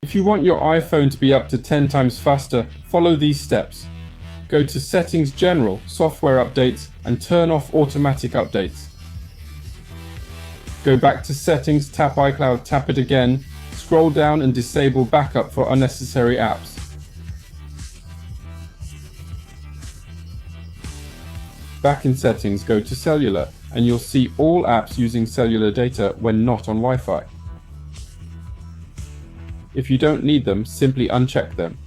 If you want your iPhone to be up to 10 times faster, follow these steps. Go to Settings General, Software Updates, and turn off automatic updates. Go back to Settings, tap iCloud, tap it again, scroll down and disable backup for unnecessary apps. Back in Settings, go to Cellular, and you'll see all apps using cellular data when not on Wi-Fi. If you don't need them, simply uncheck them.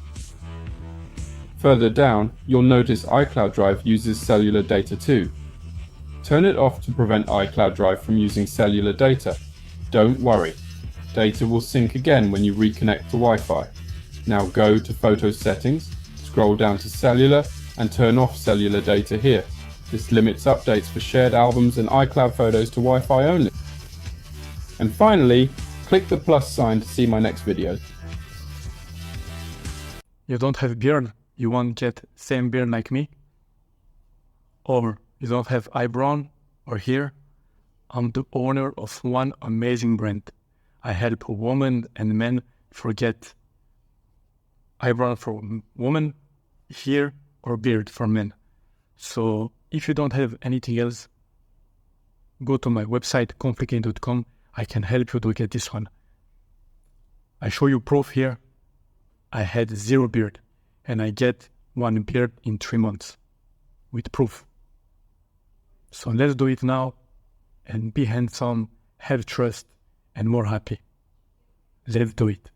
Further down, you'll notice iCloud Drive uses cellular data too. Turn it off to prevent iCloud Drive from using cellular data. Don't worry, data will sync again when you reconnect to Wi-Fi. Now go to Photo Settings, scroll down to Cellular, and turn off cellular data here. This limits updates for shared albums and iCloud photos to Wi-Fi only. And finally, click the plus sign to see my next video. You don't have beard, you want to get same beard like me? Or you don't have eyebrow or hair? I'm the owner of one amazing brand. I help women and men forget eyebrow for women, hair or beard for men. So if you don't have anything else, go to my website complicated.com. I can help you to get this one. I show you proof here. I had 0 beard and I get 1 beard in 3 months with proof. So let's do it now and be handsome, have trust and more happy. Let's do it.